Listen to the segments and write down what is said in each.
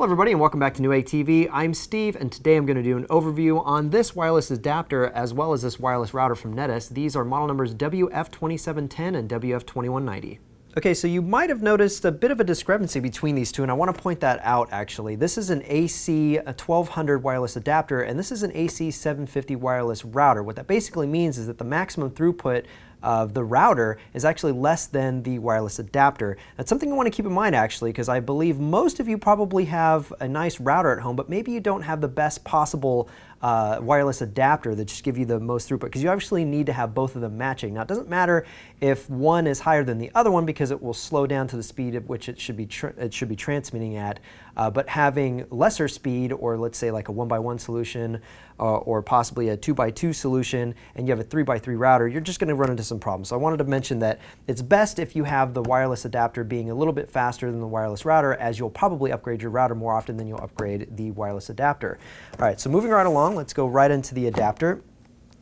Hello everybody and welcome back to Newegg TV. I'm Steve and today I'm going to do an overview on this wireless adapter as well as this wireless router from NETIS. These are model numbers WF2710 and WF2190. Okay, so you might have noticed a bit of a discrepancy between these two, and I want to point that out actually. This is an AC 1200 wireless adapter and this is an AC 750 wireless router. What that basically means is that the maximum throughput of the router is actually less than the wireless adapter. That's something you want to keep in mind actually, because I believe most of you probably have a nice router at home, but maybe you don't have the best possible wireless adapter that just give you the most throughput, because you actually need to have both of them matching. Now it doesn't matter if one is higher than the other one because it will slow down to the speed at which it should be transmitting at, but having lesser speed, or let's say like a 1x1 solution or possibly a 2x2 solution, and you have a 3x3 router, you're just going to run into some problems. So I wanted to mention that it's best if you have the wireless adapter being a little bit faster than the wireless router, as you'll probably upgrade your router more often than you'll upgrade the wireless adapter. All right, so moving right along, let's go right into the adapter.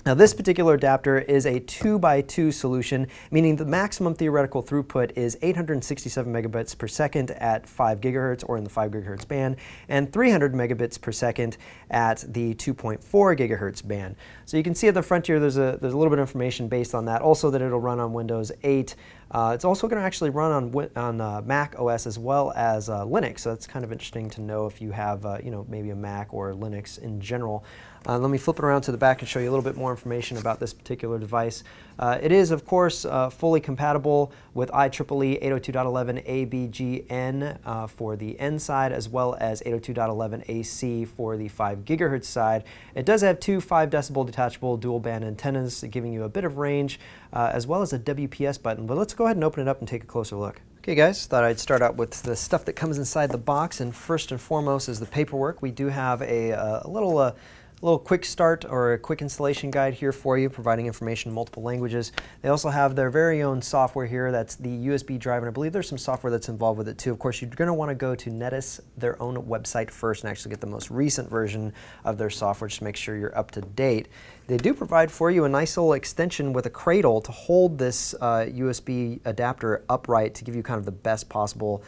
Now this particular adapter is a 2x2 solution, meaning the maximum theoretical throughput is 867 megabits per second at 5 gigahertz or in the 5 gigahertz band, and 300 megabits per second at the 2.4 gigahertz band. So you can see at the front here there's a little bit of information based on that. Also that it'll run on Windows 8. It's also going to actually run on Mac OS as well as Linux, so it's kind of interesting to know if you have maybe a Mac or Linux in general. Let me flip it around to the back and show you a little bit more information about this particular device. It is, of course, fully compatible with IEEE 802.11 ABGN for the N side, as well as 802.11 AC for the 5 gigahertz side. It does have two 5 decibel detachable dual band antennas, giving you a bit of range, as well as a WPS button. But let's go ahead and open it up and take a closer look. Okay guys, thought I'd start out with the stuff that comes inside the box, and first and foremost is the paperwork. We do have a little quick start or a quick installation guide here for you, providing information in multiple languages. They also have their very own software here. That's the USB drive, and I believe there's some software that's involved with it too. Of course, you're going to want to go to NETIS, their own website first, and actually get the most recent version of their software just to make sure you're up to date. They do provide for you a nice little extension with a cradle to hold this USB adapter upright to give you kind of the best possible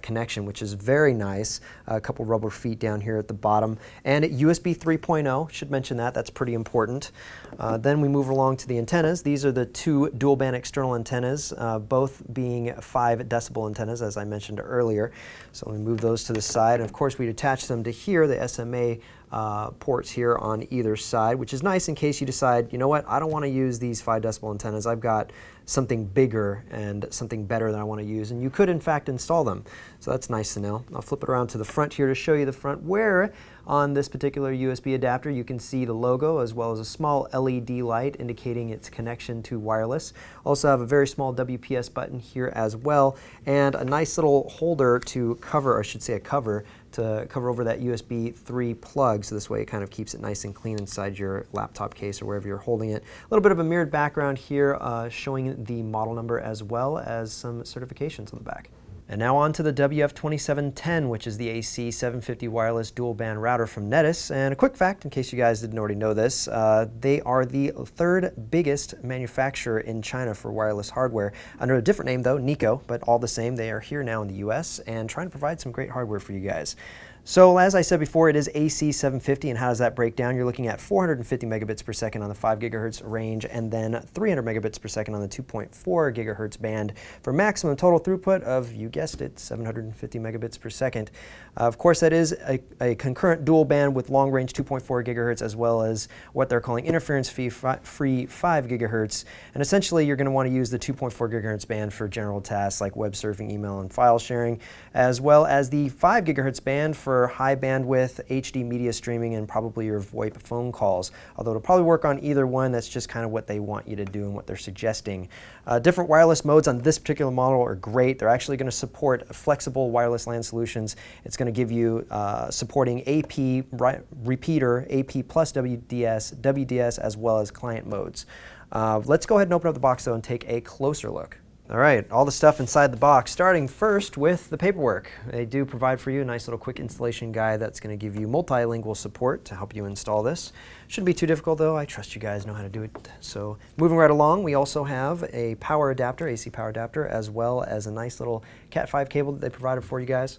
connection, which is very nice. A couple rubber feet down here at the bottom, and USB 3.0, should mention that, that's pretty important. Then we move along to the antennas. These are the two dual band external antennas, both being 5 decibel antennas, as I mentioned earlier. So we move those to the side, and of course we attach them to here, the SMA ports here on either side, which is nice in case you decide, you know what, I don't want to use these 5 decibel antennas. I've got something bigger and something better that I want to use, and you could in fact install them. So that's nice to know. I'll flip it around to the front here to show you the front, where on this particular USB adapter you can see the logo as well as a small LED light indicating its connection to wireless. Also have a very small WPS button here as well, and a nice little holder to cover, or I should say a cover, to cover over that USB 3 plug, so this way it kind of keeps it nice and clean inside your laptop case or wherever you're holding it. A little bit of a mirrored background here showing the model number as well as some certifications on the back. And now on to the WF2710, which is the AC 750 wireless dual band router from NETIS. And a quick fact, in case you guys didn't already know this, they are the 3rd biggest manufacturer in China for wireless hardware. Under a different name though, Nico, but all the same, they are here now in the US and trying to provide some great hardware for you guys. So as I said before, it is AC 750, and how does that break down? You're looking at 450 megabits per second on the 5 gigahertz range, and then 300 megabits per second on the 2.4 gigahertz band for maximum total throughput of, you guessed it, 750 megabits per second. Of course, that is a concurrent dual band with long range 2.4 gigahertz, as well as what they're calling interference-free 5 gigahertz. And essentially, you're going to want to use the 2.4 gigahertz band for general tasks like web surfing, email, and file sharing, as well as the 5 gigahertz band for high bandwidth HD media streaming and probably your VoIP phone calls. Although it'll probably work on either one, that's just kind of what they want you to do and what they're suggesting. Different wireless modes on this particular model are great. They're actually going to support flexible wireless LAN solutions. It's going to give you supporting AP repeater, AP plus WDS, as well as client modes. Let's go ahead and open up the box though and take a closer look. All right, all the stuff inside the box, starting first with the paperwork. They do provide for you a nice little quick installation guide that's going to give you multilingual support to help you install this. Shouldn't be too difficult though, I trust you guys know how to do it. So moving right along, we also have a power adapter, AC power adapter, as well as a nice little Cat 5 cable that they provided for you guys.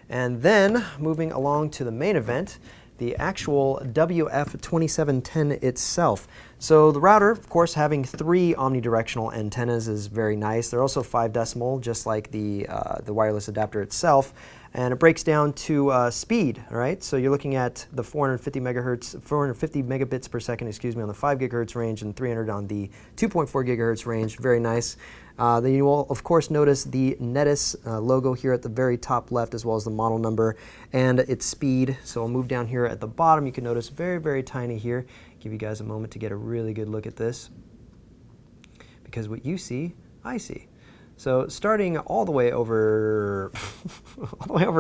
And then moving along to the main event, the actual WF2710 itself. So the router, of course, having 3 omnidirectional antennas is very nice. They're also 5 decimal, just like the wireless adapter itself. And it breaks down to speed, all right? So you're looking at the 450 megabits per second, excuse me, on the 5 gigahertz range and 300 on the 2.4 gigahertz range. Very nice. Then you will, of course, notice the NETIS logo here at the very top left, as well as the model number and its speed. So I'll move down here at the bottom. You can notice very, very tiny here. Give you guys a moment to get a really good look at this, because what you see, I see. So starting all the way over,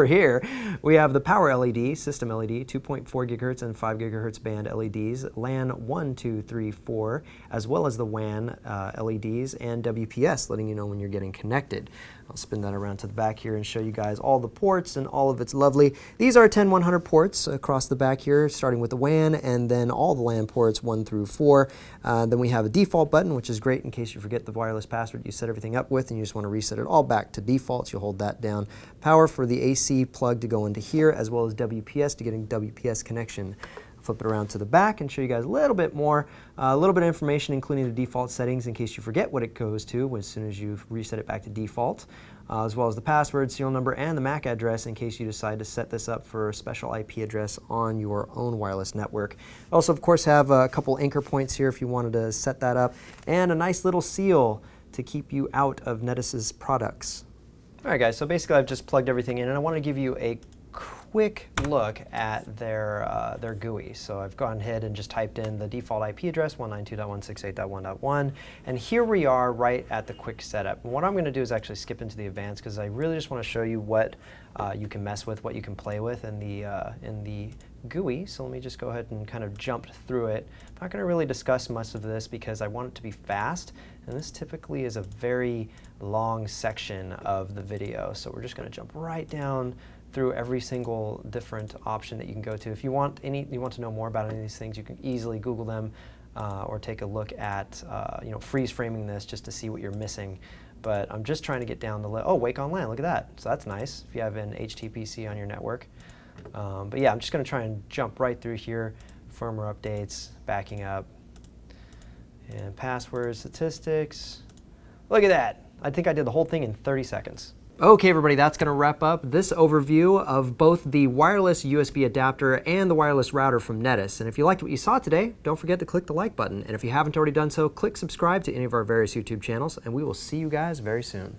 here, we have the power LED, system LED, 2.4 gigahertz and 5 gigahertz band LEDs, LAN 1, 2, 3, 4, as well as the WAN LEDs, and WPS, letting you know when you're getting connected. I'll spin that around to the back here and show you guys all the ports and all of its lovely. These are 10100 ports across the back here, starting with the WAN and then all the LAN ports 1 through 4. Then we have a default button, which is great in case you forget the wireless password you set everything up with and you just want to reset it all back to default. You'll hold that down. Power for the AC plug to go into here, as well as WPS to getting WPS connection. Flip it around to the back and show you guys a little bit more, a little bit of information, including the default settings in case you forget what it goes to as soon as you reset it back to default, as well as the password, serial number, and the MAC address in case you decide to set this up for a special IP address on your own wireless network. Also, of course, have a couple anchor points here if you wanted to set that up, and a nice little seal to keep you out of NETIS's products. All right, guys, so basically I've just plugged everything in, and I want to give you a quick look at their GUI. So I've gone ahead and just typed in the default IP address, 192.168.1.1, and here we are right at the quick setup. And what I'm going to do is actually skip into the advanced, because I really just want to show you what you can mess with, what you can play with in the GUI. So let me just go ahead and kind of jump through it. I'm not going to really discuss much of this because I want it to be fast, and this typically is a very long section of the video. So we're just going to jump right down through every single different option that you can go to. If you want to know more about any of these things, you can easily Google them or take a look at freeze framing this just to see what you're missing. But I'm just trying to get down the list. Oh, Wake on LAN, look at that. So that's nice if you have an HTPC on your network. But yeah, I'm just going to try and jump right through here. Firmware updates, backing up, and password statistics. Look at that. I think I did the whole thing in 30 seconds. Okay, everybody, that's going to wrap up this overview of both the wireless USB adapter and the wireless router from NETIS. And if you liked what you saw today, don't forget to click the like button. And if you haven't already done so, click subscribe to any of our various YouTube channels, and we will see you guys very soon.